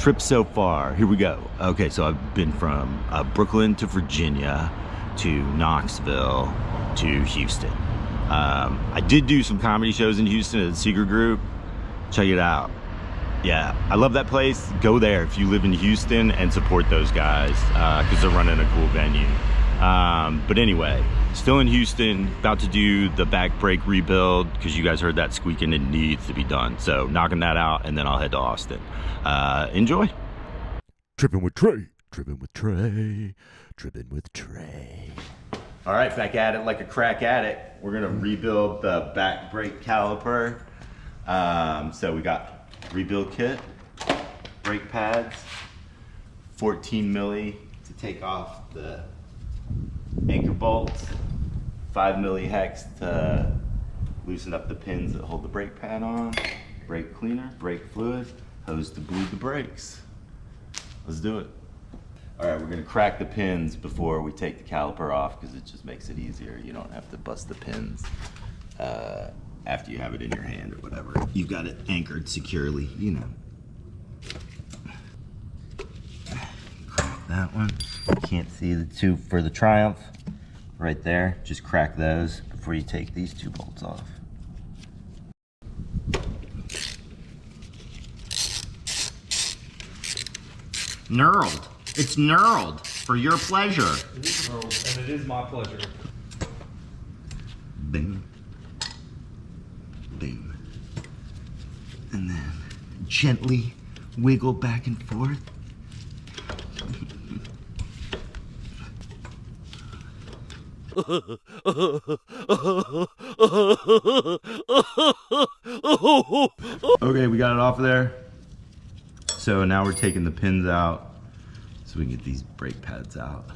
trip so far. Here we go. Okay, so I've been from Brooklyn to Virginia to Knoxville to Houston. I did do some comedy shows in Houston at the Secret Group. Check it out. Yeah, I love that place. Go there if you live in Houston and support those guys because they're running a cool venue. But anyway, still in Houston, about to do the back brake rebuild because you guys heard that squeaking. It needs to be done. So knocking that out, and then I'll head to Austin. Enjoy. Trippin' with Trey, trippin' with Trey, trippin' with Trey. All right, back at it like a crack addict. We're gonna rebuild the back brake caliper. So we got rebuild kit, brake pads, 14 milli to take off the anchor bolts, 5 milli hex to loosen up the pins that hold the brake pad on, brake cleaner, brake fluid, hose to bleed the brakes. Let's do it. All right, we're gonna crack the pins before we take the caliper off because it just makes it easier. You don't have to bust the pins after you have it in your hand or whatever. You've got it anchored securely, you know. Crack that one. You can't see the two for the Triumph right there. Just crack those before you take these two bolts off. Knurled. It's knurled for your pleasure. It is knurled, and it is my pleasure. Bing. Bing. And then gently wiggle back and forth. Okay, we got it off of there. So now we're taking the pins out so we can get these brake pads out.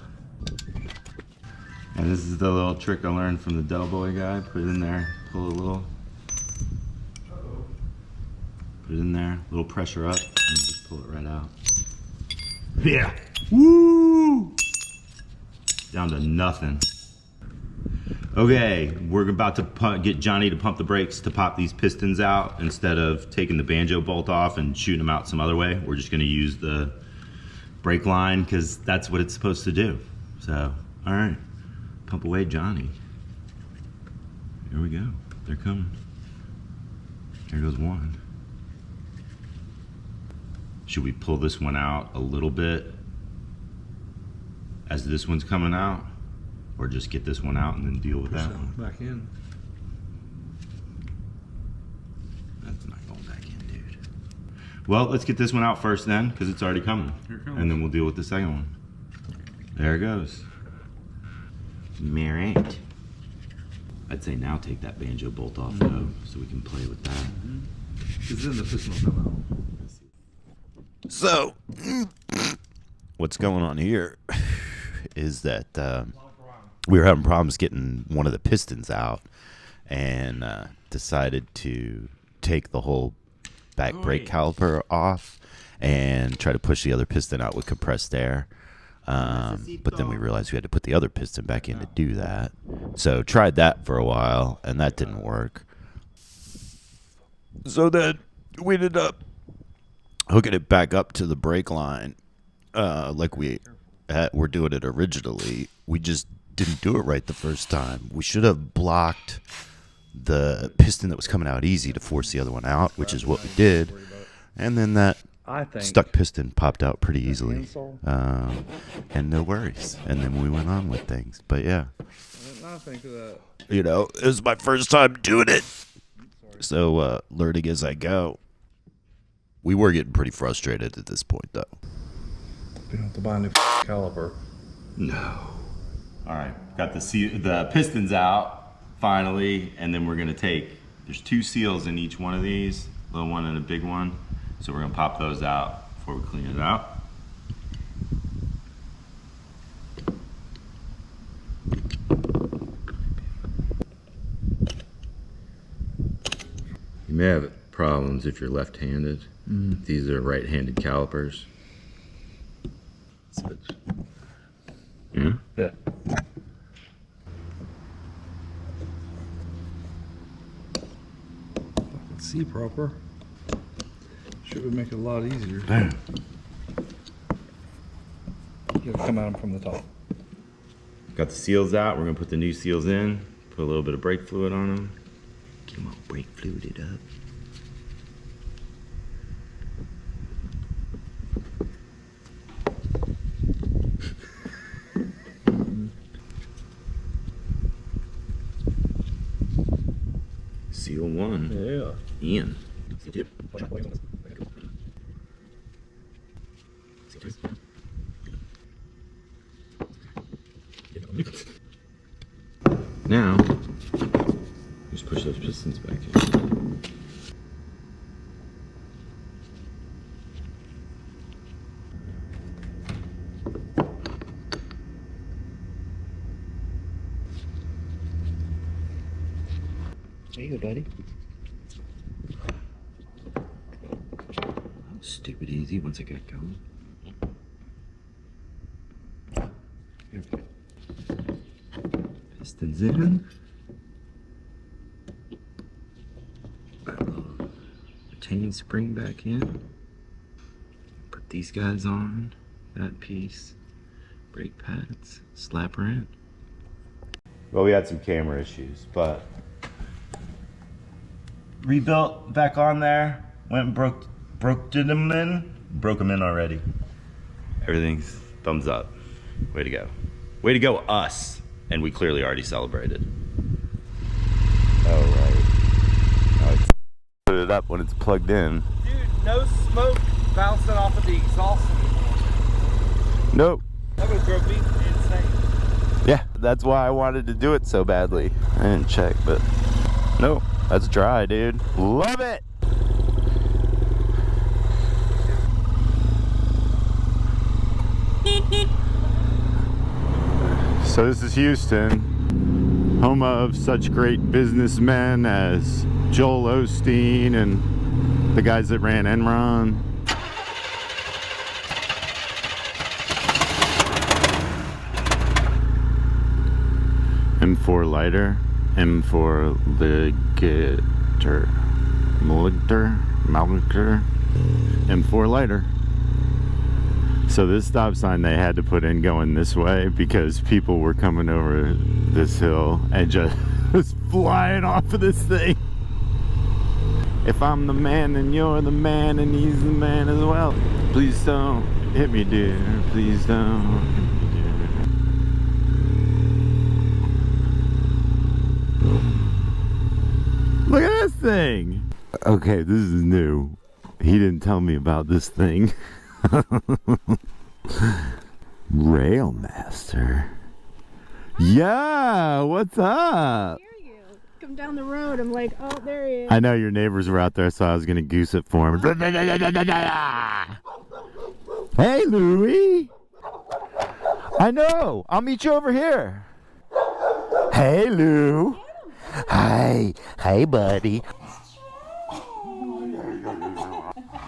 And this is the little trick I learned from the Del Boy guy. Put it in there, pull a little. Put it in there, a little pressure up, and just pull it right out. Yeah, woo! Down to nothing. Okay, we're about to get Johnny to pump the brakes to pop these pistons out. Instead of taking the banjo bolt off and shooting them out some other way, we're just gonna use the brake line because that's what it's supposed to do. So, all right, pump away, Johnny. Here we go, they're coming. Here goes one. Should we pull this one out a little bit as this one's coming out? Or just get this one out and then deal with that one? Back in. That's not going back in, dude. Well, let's get this one out first then, because it's already coming. Here it comes. And then we'll deal with the second one. There it goes. Alright. I'd say now take that banjo bolt off though, so we can play with that. Because then the piston will come out. So, what's going on here is that we were having problems getting one of the pistons out and decided to take the whole back brake caliper off and try to push the other piston out with compressed air. But then we realized we had to put the other piston back in to do that. So tried that for a while, and that didn't work. So then we ended up hooking it back up to the brake line like we were doing it originally. We just didn't do it right the first time. We should have blocked the piston that was coming out easy to force the other one out, which is what we did. And then that stuck piston popped out pretty easily. And no worries. And then we went on with things. But yeah. You know, it was my first time doing it. So learning as I go. We were getting pretty frustrated at this point, though. You don't have to buy a new caliper. No. All right, got the pistons out finally, and then we're gonna there's two seals in each one of these, little one and a big one. So we're gonna pop those out before we clean it out. You may have problems if you're left-handed. These are right-handed calipers. Switch. Yeah? Yeah. I can see proper. Should would make it a lot easier. Bam. You come at them from the top. Got the seals out. We're gonna put the new seals in. Put a little bit of brake fluid on them. Get them all brake fluided up. Seal one. Yeah. Ian. Now, just push those pistons back here. There you go, buddy. Stupid easy once I got going. Here. Pistons in. Retaining spring back in. Put these guys on. That piece. Brake pads. Slap her in. Well, we had some camera issues, but rebuilt back on there. Went and broke them in already. Everything's thumbs up. Way to go. Way to go, us. And we clearly already celebrated. Oh, right. Put it up when it's plugged in. Dude, no smoke bouncing off of the exhaust anymore. Nope. That would drove me insane. Yeah, that's why I wanted to do it so badly. I didn't check, but no, that's dry, dude. Love it. So this is Houston, home of such great businessmen as Joel Osteen and the guys that ran Enron. M4 lighter, M4 ligator, Malliger, M4 lighter. So this stop sign they had to put in going this way because people were coming over this hill and just flying off of this thing. If I'm the man, then you're the man, and he's the man as well. Please don't hit me, dear. Please don't hit me, dear. Look at this thing. Okay, this is new. He didn't tell me about this thing. Railmaster. Yeah, what's up? Hear you. Come down the road. I'm like, oh, there he is. I know your neighbors were out there, so I was gonna goose it for him. Hey, Louie. I know. I'll meet you over here. Hey, Lou. Hi. Hey, buddy.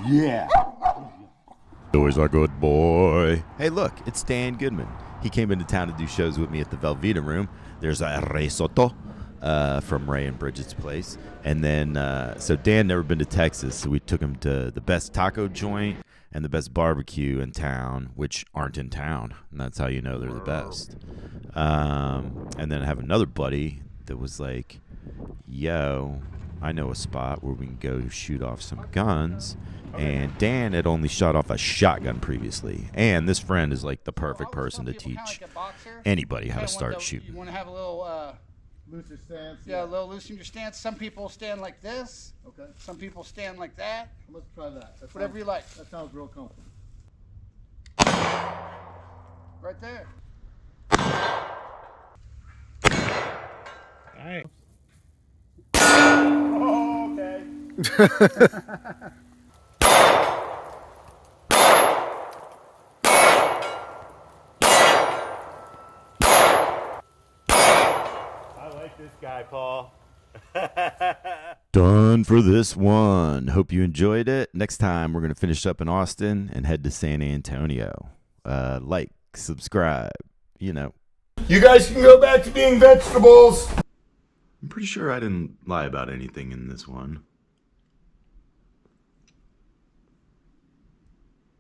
Yeah. Always a good boy. Hey, look, it's Dan Goodman. He came into town to do shows with me at the Velveeta Room. There's a risotto from Ray and Bridget's place. And then, so Dan never been to Texas, so we took him to the best taco joint and the best barbecue in town, which aren't in town. And that's how you know they're the best. And then I have another buddy that was like, yo, I know a spot where we can go shoot off some guns. And Dan had only shot off a shotgun previously. And this friend is like the perfect person to teach anybody how to start shooting. You want to have a little Looser stance. yeah, a little loosen your stance. Some people stand like this. Okay. Some people stand like that. Let's try that. That Whatever sounds- you like. That sounds real comfortable. Right there. Alright. Oh, okay. I like this guy, Paul. Done for this one. Hope you enjoyed it. Next time, we're going to finish up in Austin and head to San Antonio. Like, subscribe, you know. You guys can go back to being vegetables. I'm pretty sure I didn't lie about anything in this one.